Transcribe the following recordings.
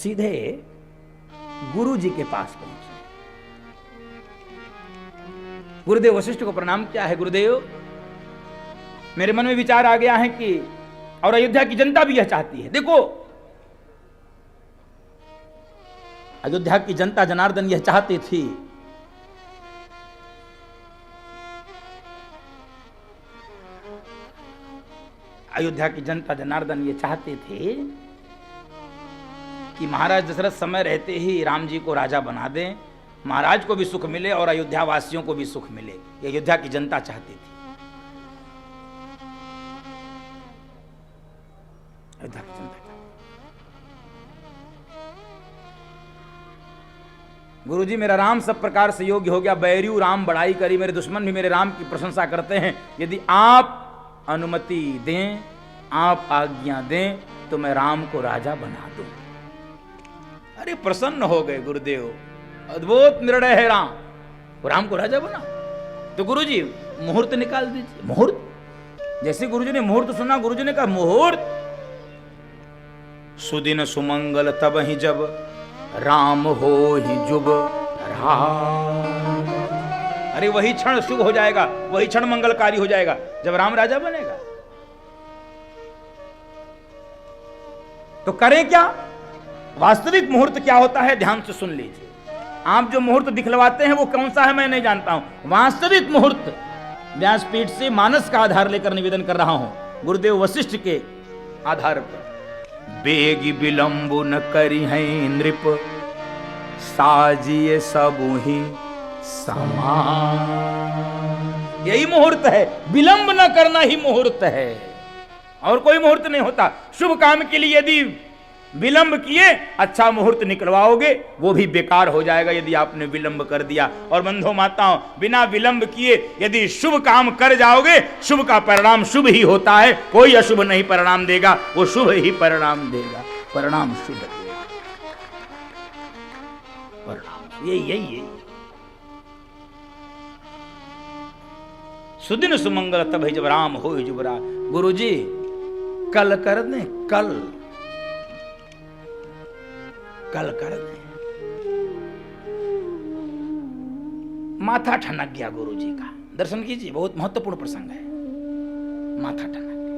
सीधे गुरु जी के पास पहुंचे। गुरुदेव वशिष्ठ को प्रणाम किया है। गुरुदेव, मेरे मन में विचार आ गया है कि और अयोध्या की जनता भी यह चाहती है। देखो, अयोध्या की जनता जनार्दन यह चाहती थी अयोध्या की जनता जनार्दन ये चाहते थे कि महाराज दशरथ समय रहते ही राम जी को राजा बना दें, महाराज को भी सुख मिले और अयोध्या वासियों को भी सुख मिले। ये अयोध्या की जनता चाहती थी। अयोध्या की जनता गुरुजी, मेरा राम सब प्रकार से योग्य हो गया, बैरियू राम बड़ाई करी, मेरे दुश्मन भी मेरे राम की प्रशंसा करते हैं। यदि आप अनुमति दें, आप आज्ञा दें, तो मैं राम को राजा बना दूं। अरे प्रसन्न हो गए गुरुदेव, अद्भुत निर्णय है राम को राजा बना। तो गुरुजी मुहूर्त निकाल दीजिए। मुहूर्त? जैसे गुरुजी ने मुहूर्त सुना, गुरुजी ने कहा मुहूर्त? सुदिन सुमंगल तब ही जब राम हो ही जुब राम। अरे वही क्षण शुभ हो जाएगा, वही क्षण मंगलकारी हो जाएगा जब राम राजा बनेगा। तो करें क्या? वास्तविक मुहूर्त क्या होता है, ध्यान से सुन लीजिए। आप जो मुहूर्त दिखलवाते हैं वो कौन सा है मैं नहीं जानता हूं। वास्तविक मुहूर्त व्यासपीठ से मानस का आधार लेकर निवेदन कर रहा हूं, गुरुदेव वशिष्ठ के आधार पर। बेगी विलंबु न करी है नृप, साजिए सबु ही समान। यही मुहूर्त है, विलंब न करना ही मुहूर्त है, और कोई मुहूर्त नहीं होता। शुभ काम के लिए यदि विलंब किए, अच्छा मुहूर्त निकलवाओगे, वो भी बेकार हो जाएगा यदि आपने विलंब कर दिया। और बंधु माताओं, बिना विलंब किए यदि शुभ काम कर जाओगे, शुभ का परिणाम शुभ ही होता है, कोई अशुभ नहीं परिणाम देगा, वो शुभ ही परिणाम देगा, परिणाम शुभ देगा, परिणाम यही। सुदिन सुमंगल तब जब राम हो जुबरा। गुरुजी कल कर दें, कल कर दें। माथा ठनक गया गुरुजी का। दर्शन कीजिए, बहुत महत्वपूर्ण प्रसंग है। माथा ठनक गया।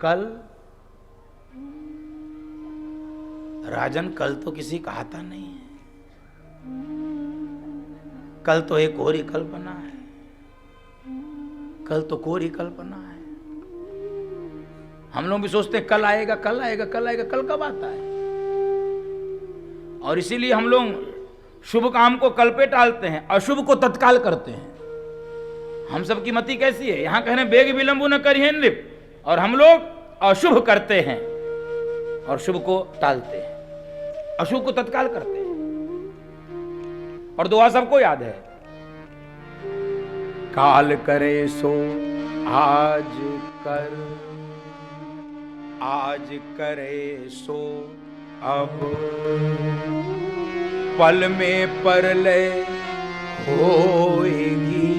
कल राजन, कल तो किसी का आता नहीं है, कल तो एक कोरी कल्पना है, कल तो कोरी कल्पना है। हम लोग भी सोचते हैं कल आएगा, कल आएगा, कल आएगा, कल कब आता है? और इसीलिए हम लोग शुभ काम को कल पे टालते हैं, अशुभ को तत्काल करते हैं। हम सब की मति कैसी है? यहां कह रहे हैं बेग विलंबु न करिए नृप, और हम लोग अशुभ करते हैं और शुभ को टालते हैं, अशुभ को तत्काल करते हैं। और दुआ सबको याद है, काल करे सो आज कर, आज करे सो अब, पल में परलय होएगी,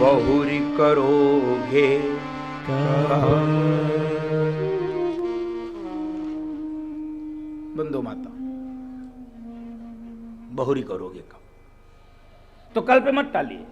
बहुरी करोगे बंदो माता, बहुरी करोगे कब? तो कल पे मत टालिए।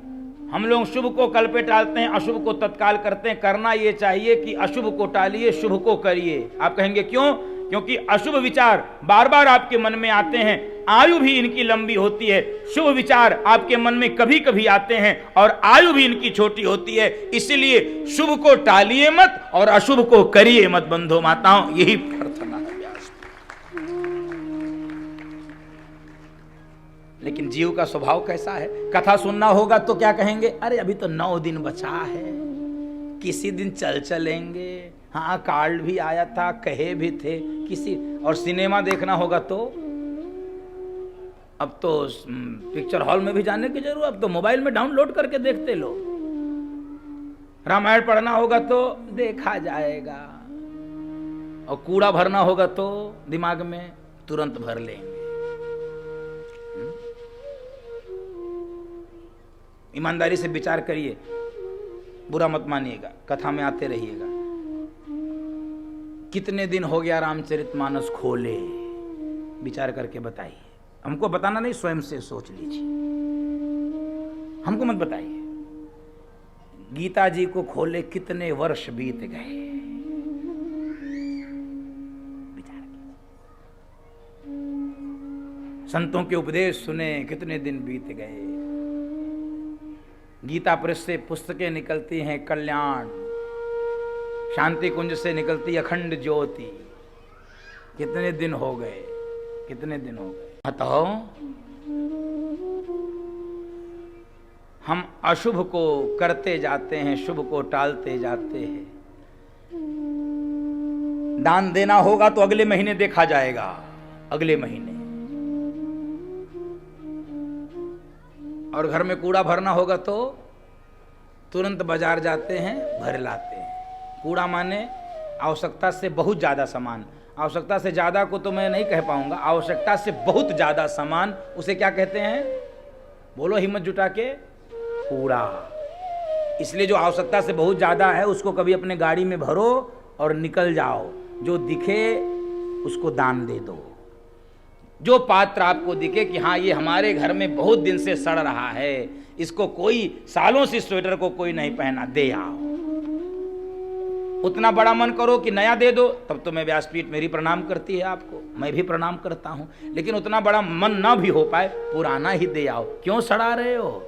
हम लोग शुभ को कल पे टालते हैं, अशुभ को तत्काल करते हैं। करना यह चाहिए कि अशुभ को टालिए, शुभ को करिए। आप कहेंगे क्यों? क्योंकि अशुभ विचार बार बार आपके मन में आते हैं, आयु भी इनकी लंबी होती है। शुभ विचार आपके मन में कभी कभी आते हैं और आयु भी इनकी छोटी होती है। इसलिए शुभ को टालिए मत और अशुभ को करिए मत बंधु माताओं, यही प्रार्थना है। लेकिन जीव का स्वभाव कैसा है? कथा सुनना होगा तो क्या कहेंगे? अरे अभी तो 9 दिन बचा है, किसी दिन चल चलेंगे। हाँ, कार्ड भी आया था, कहे भी थे किसी। और सिनेमा देखना होगा तो अब तो पिक्चर हॉल में भी जाने की जरूरत, अब तो मोबाइल में डाउनलोड करके देखते लोग। रामायण पढ़ना होगा तो देखा जाएगा, और कूड़ा भरना होगा तो दिमाग में तुरंत भर लेंगे। ईमानदारी से विचार करिए, बुरा मत मानिएगा, कथा में आते रहिएगा। कितने दिन हो गया रामचरितमानस खोले, विचार करके बताइए। हमको बताना नहीं, स्वयं से सोच लीजिए, हमको मत बताइए। गीता जी को खोले कितने वर्ष बीत गए, विचार कीजिए। संतों के उपदेश सुने, कितने दिन बीत गए। गीता प्रेस से पुस्तकें निकलती हैं, कल्याण, शांति कुंज से निकलती अखंड ज्योति, कितने दिन हो गए, कितने दिन हो गए। बताओ, हम अशुभ को करते जाते हैं, शुभ को टालते जाते हैं। दान देना होगा तो अगले महीने देखा जाएगा, अगले महीने। और घर में कूड़ा भरना होगा तो तुरंत बाजार जाते हैं, भर लाते हैं। कूड़ा माने आवश्यकता से बहुत ज्यादा सामान। आवश्यकता से ज्यादा को तो मैं नहीं कह पाऊंगा, आवश्यकता से बहुत ज्यादा सामान, उसे क्या कहते हैं? बोलो हिम्मत जुटा के, कूड़ा। इसलिए जो आवश्यकता से बहुत ज्यादा है उसको कभी अपने गाड़ी में भरो और निकल जाओ। जो दिखे उसको दान दे दो। जो पात्र आपको दिखे कि हाँ ये हमारे घर में बहुत दिन से सड़ रहा है, इसको कोई सालों से स्वेटर को कोई नहीं पहना, दे आओ। उतना बड़ा मन करो कि नया दे दो, तब तो मैं व्यासपीठ मेरी प्रणाम करती है आपको, मैं भी प्रणाम करता हूं। लेकिन उतना बड़ा मन ना भी हो पाए, पुराना ही दे आओ। क्यों सड़ा रहे हो?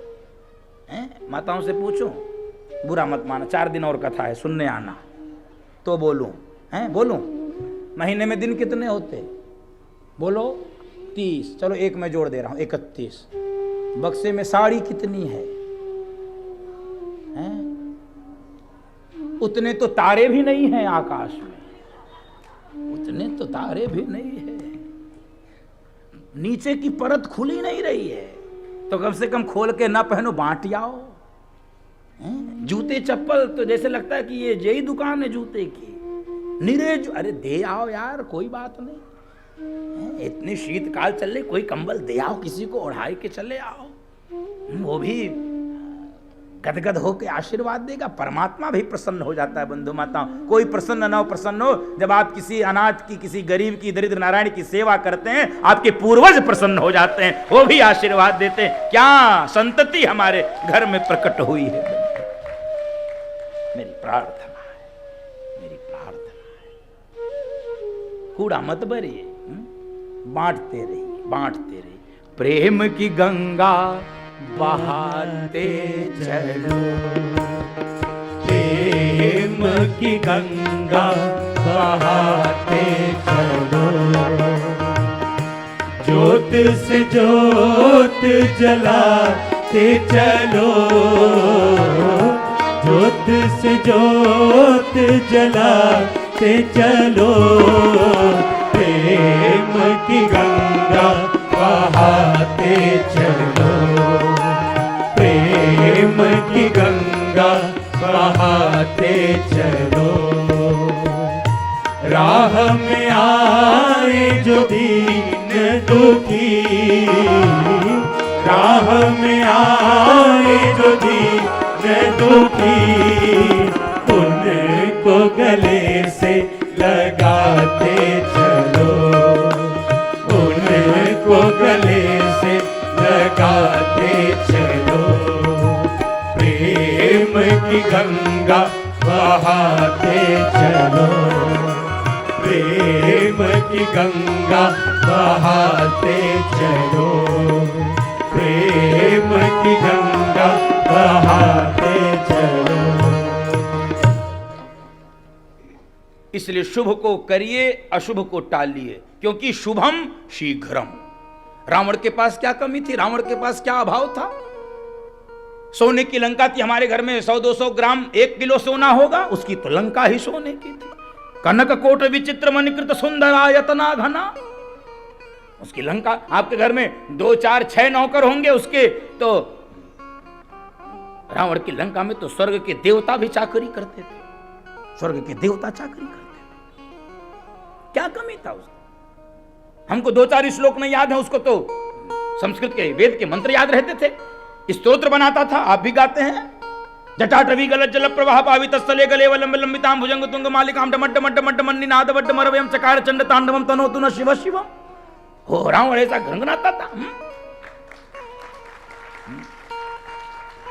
माताओं से पूछो, बुरा मत माना। 4 दिन और कथा है, सुनने आना तो बोलूं, बोलूं। महीने में दिन कितने होते? बोलो 30। चलो एक मैं जोड़ दे रहा हूं, 31। बक्से में साड़ी कितनी है? उतने तो तारे भी नहीं हैं आकाश में, उतने तो तारे भी नहीं है। नीचे की परत खुली नहीं रही है, तो कम से कम खोल के ना पहनो, बांट आओ। जूते चप्पल तो जैसे लगता है कि ये यही दुकान है जूते की, निरे अरे दे आओ यार, कोई बात नहीं। इतनी शीतकाल चल रही, कोई कंबल दे आओ, किसी को ओढ़ाई के चले आओ, वो भी गदगद होकर आशीर्वाद देगा। परमात्मा भी प्रसन्न हो जाता है। बंधु माताओं, कोई प्रसन्न ना हो, प्रसन्न हो जब आप किसी अनाथ की, किसी गरीब की, दरिद्र नारायण की सेवा करते हैं, आपके पूर्वज प्रसन्न हो जाते हैं, वो भी आशीर्वाद देते हैं। क्या संतति हमारे घर में प्रकट हुई है। मेरी प्रार्थना है, मेरी प्रार्थना है, कूड़ा मत भरिए, बांटते रहिए, बांटते रहिए। प्रेम की गंगा बहाते चलो, प्रेम की गंगा बहाते चलो, ज्योत से ज्योत जलाते चलो, ज्योत से ज्योत जलाते चलो, प्रेम की गंगा बहाते चलो, प्रेम की गंगा बहाते चलो। राह में आए जो दीन दुखी, राह में आए जो दीन दुखी, उनको गले से लगाते चलो, उनको गले से लगाते चलो, प्रेम की गंगा बहाते चलो, प्रेम की गंगा बहाते चलो, प्रेम की गंगा बहाते चलो। इसलिए शुभ को करिए, अशुभ को टालिए, क्योंकि शुभम शीघ्रम। रावण के पास क्या कमी थी? रावण के पास क्या अभाव था? सोने की लंका थी। हमारे घर में 100-200 ग्राम 1 किलो सोना होगा, उसकी तो लंका ही सोने की थी। कनक कोट विचित्र मणिकृत सुंदरायतना घना, उसकी लंका। आपके घर में 2, 4, 6 नौकर होंगे उसके, तो रावण की लंका में तो स्वर्ग के देवता भी चाकरी करते थे, स्वर्ग के देवता चाकरी करते थे। क्या कमी था उसको? हमको 2-4 श्लोक नहीं याद है, उसको तो संस्कृत के वेद के मंत्र याद रहते थे, स्तोत्र बनाता था। आप भी गाते हैं, जटाटवी गलत जल प्रवाह पावित स्थले गले वलंब लंबिताम भुजंग तुंग मालिकाम डमड्ड मड्ड मड्ड मन्नी नाद वड्ड मरवयम चकार चंड तांडवम तनोतु न शिव शिवम। हो रावण ऐसा घंघनाता था।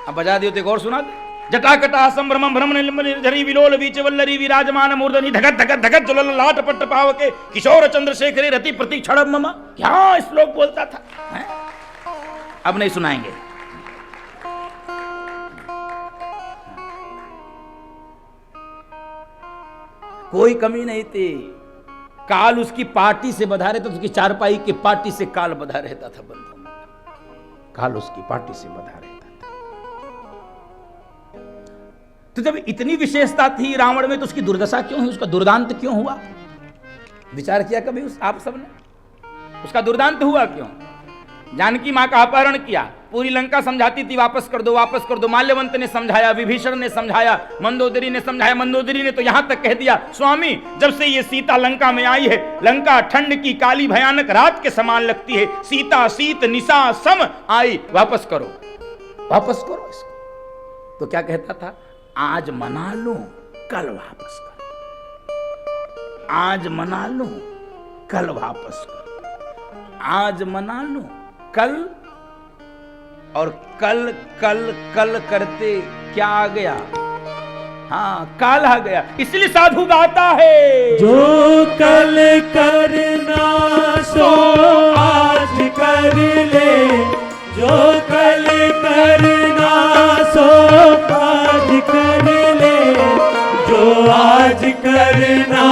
अब बजा दियो तो और सुना दे। जटाकटा संभ्रमम भ्रम निर्झरी विलोल बीच वल्लरी विराजमान मूर्धनि धगत धगत धगत जुलल लाट पट्ट पावके किशोर चंद्रशेखरे रति प्रतीक्षण मम। क्या श्लोक बोलता था है? अब नहीं सुनाएंगे। कोई कमी नहीं थी। काल उसकी पार्टी से बधा रहता, उसकी चारपाई की पार्टी से काल बधा रहता था बंधु। काल उसकी पार्टी से बधा रहता था। तो जब इतनी विशेषता थी रावण में तो उसकी दुर्दशा क्यों हुई, उसका दुर्दांत क्यों हुआ? विचार किया कभी आप सबने? उसका दुर्दांत हुआ क्यों? जानकी मां का अपहरण किया, पूरी लंका समझाती थी वापस कर दो वापस कर दो। माल्यवंत ने समझाया, विभीषण ने समझाया, मंदोदरी ने समझाया। मंदोदरी ने तो यहां तक कह दिया, स्वामी जब से ये सीता लंका में आई है, लंका ठंड की काली भयानक रात के समान लगती है। सीता शीत निशा सम आई, वापस करो वापस करो इसको। तो क्या कहता था? आज मना लो कल वापस करो, आज मना लो कल वापस करो, आज मना लो कल। और कल कल कल करते क्या आ गया? हाँ, काल आ गया। इसलिए साधु गाता है, जो कल करना सो आज कर ले, जो कल करना सो आज कर ले, जो आज करना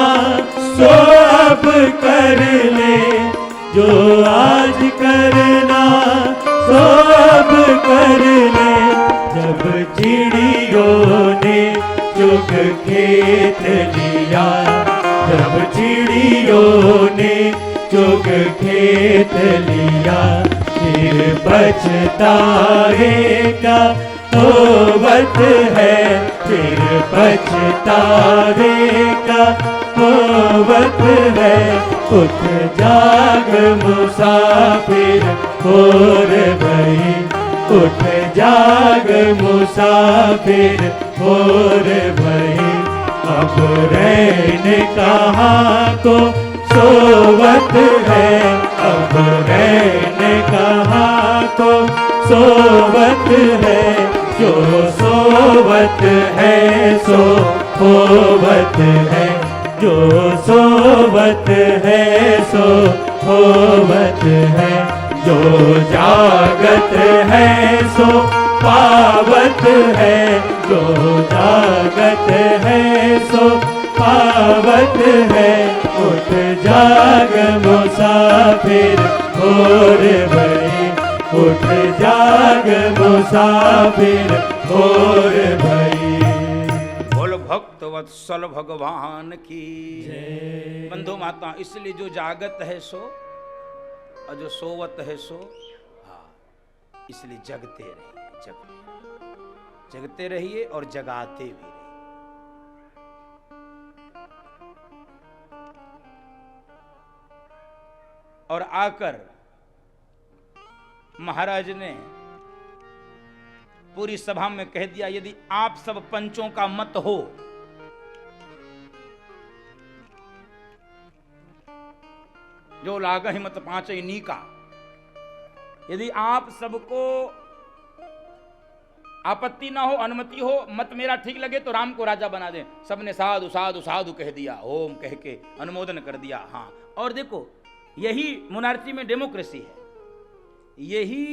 सो अब कर ले, जो आज करना सो अब कर ले। जब चिड़ियों ने चुग खेत लिया, जब चिड़ियों ने चुग खेत लिया, फिर पछतावेगा होवत है, फिर पछतावेगा होवत है। उठ जाग मुसाफिर होर भई, उठ जाग मुसाफिर होर भई। अब रैन कहाँ को सोवत है, अब रैन कहाँ को सोवत है। जो सोवत है सो होवत है, जो सोवत है सो होवत है। जो जागत है सो पावत है, जो जागत है सो पावत है। उठ जाग मुसाफिर होर भई, उठ जाग मुसाफिर होर भई। बोल भक्त वत्सल भगवान की बंधु माता। इसलिए जो जागत है सो और जो सोवत है सो, हाँ, इसलिए जगते रहिए, जगते रहिए और जगाते भी रहिए। और आकर महाराज ने पूरी सभा में कह दिया, यदि आप सब पंचों का मत हो जो लागहि मत पांचई नीका, यदि आप सबको आपत्ति ना हो, अनुमति हो, मत मेरा ठीक लगे तो राम को राजा बना दें। सबने साधु साधु साधु कह दिया, ओम कह के अनुमोदन कर दिया। हाँ, और देखो यही मोनार्ची में डेमोक्रेसी है, यही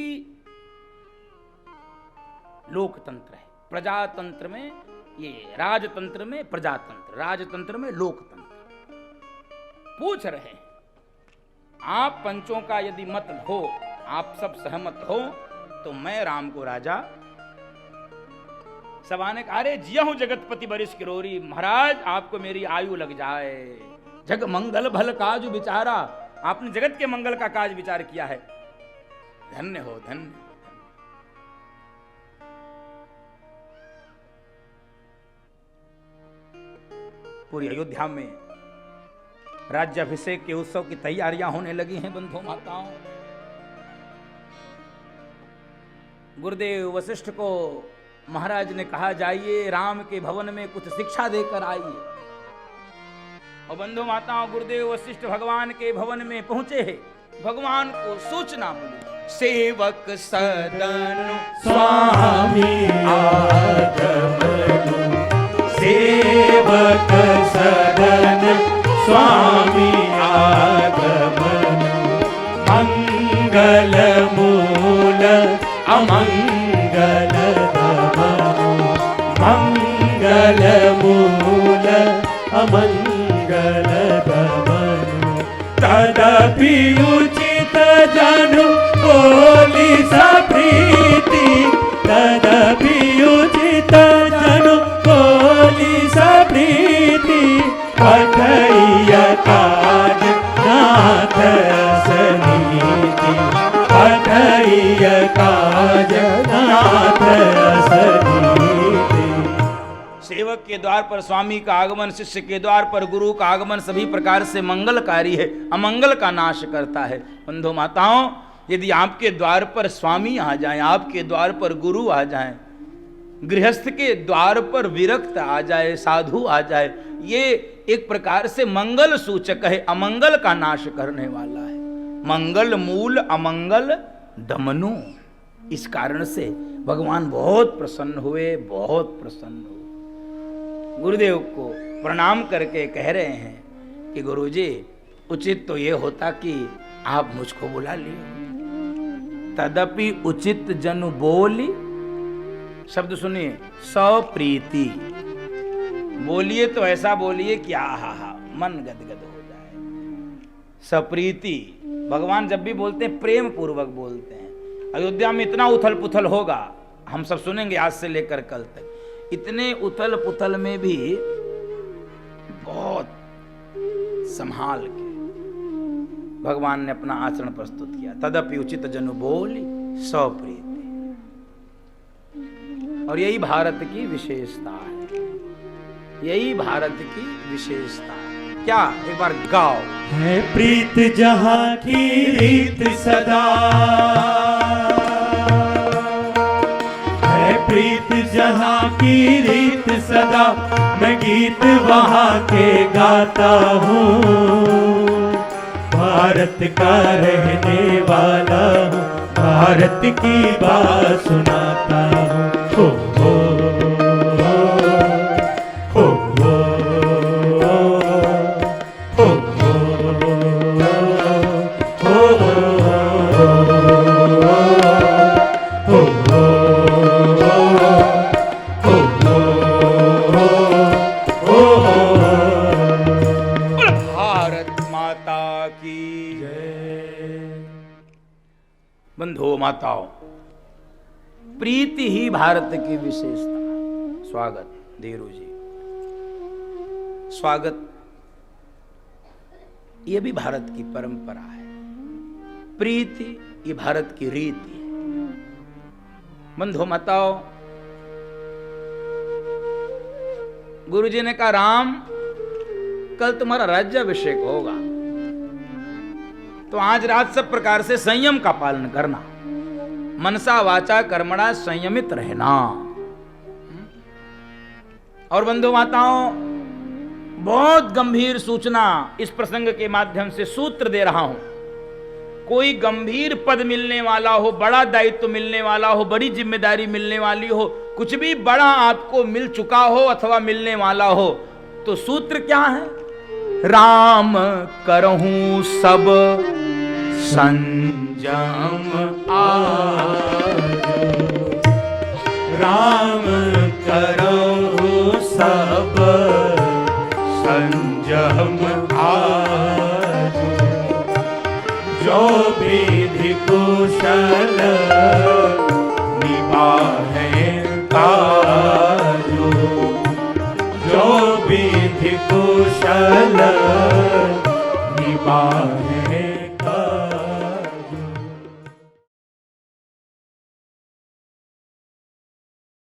लोकतंत्र है। प्रजातंत्र में ये, राजतंत्र में प्रजातंत्र, राजतंत्र में लोकतंत्र। पूछ रहे हैं आप पंचों का यदि मत हो, आप सब सहमत हो तो मैं राम को राजा। सभा ने कहा, अरे जिया हूं जगतपति बरिस किरोरी, महाराज आपको मेरी आयु लग जाए। जग मंगल भल काज विचारा, आपने जगत के मंगल का काज विचार किया है, धन्य हो धन्य। पूरी अयोध्या में राज्याभिषेक के उत्सव की तैयारियां होने लगी हैं बंधु माताओं। गुरुदेव वशिष्ठ को महाराज ने कहा जाइए राम के भवन में कुछ शिक्षा देकर आइए। और बंधु माताओं, गुरुदेव वशिष्ठ भगवान के भवन में पहुंचे हैं। भगवान को सूचना मिली, सेवक सदन स्वामी आगमनु, सेवक सदन स्वामी आगमनु, मंगल मूल अमंगल दमनु, मंगल मूल अमंगल दमनु, तदपि उचित जनु बोली सप्रीति, तदपि उचित जनु बोली सप्रीति, पठैय काज नाथ असनीति, पठैय काज नाथ असनीति। सेवक के द्वार पर स्वामी का आगमन, शिष्य के द्वार पर गुरु का आगमन सभी प्रकार से मंगलकारी है, अमंगल का नाश करता है। बंधु माताओं, यदि आपके द्वार पर स्वामी आ जाएं, आपके द्वार पर गुरु आ जाएं, गृहस्थ के द्वार पर विरक्त आ जाए, साधु आ जाए, ये एक प्रकार से मंगल सूचक है, अमंगल का नाश करने वाला है। मंगल मूल अमंगल दमनु। इस कारण से भगवान बहुत प्रसन्न हुए, बहुत प्रसन्न हुए। गुरुदेव को प्रणाम करके कह रहे हैं कि गुरुजी, उचित तो ये होता कि आप मुझको बुला लिए। तदपि उचित जनु बोली, शब्द सुनिए, सप्रीति। बोलिए तो ऐसा बोलिए कि आहा मन गदगद हो जाए। सप्रीति, भगवान जब भी बोलते हैं प्रेम पूर्वक बोलते हैं। अयोध्या में इतना उथल पुथल होगा, हम सब सुनेंगे आज से लेकर कल तक। इतने उथल पुथल में भी बहुत संभाल के भगवान ने अपना आचरण प्रस्तुत किया। तदपि उचित जनु बोली सप्रीति। और यही भारत की विशेषता है, यही भारत की विशेषता है। क्या, एक बार गाओ। है प्रीत जहाँ की रीत सदा, है प्रीत जहाँ की रीत सदा, मैं गीत वहाँ के गाता हूँ। भारत का रहने वाला हूँ, भारत की बात सुनाता हूँ। हो हो हो हो बंधुओं माताओं, प्रीति ही भारत की विशेषता है। स्वागत धीरू जी, स्वागत। ये भी भारत की परंपरा है। प्रीति ये भारत की रीति है। बंधुओं माताओं, गुरु जी ने कहा, राम कल तुम्हारा राज्याभिषेक होगा, तो आज रात सब प्रकार से संयम का पालन करना, मनसा वाचा कर्मणा संयमित रहना। और बंधु माताओं, बहुत गंभीर सूचना इस प्रसंग के माध्यम से सूत्र दे रहा हूं। कोई गंभीर पद मिलने वाला हो, बड़ा दायित्व मिलने वाला हो, बड़ी जिम्मेदारी मिलने वाली हो, कुछ भी बड़ा आपको मिल चुका हो अथवा मिलने वाला हो, तो सूत्र क्या है? राम करहूं सब संयम आज, राम करहूं सब संयम आज, जो विधि कुशल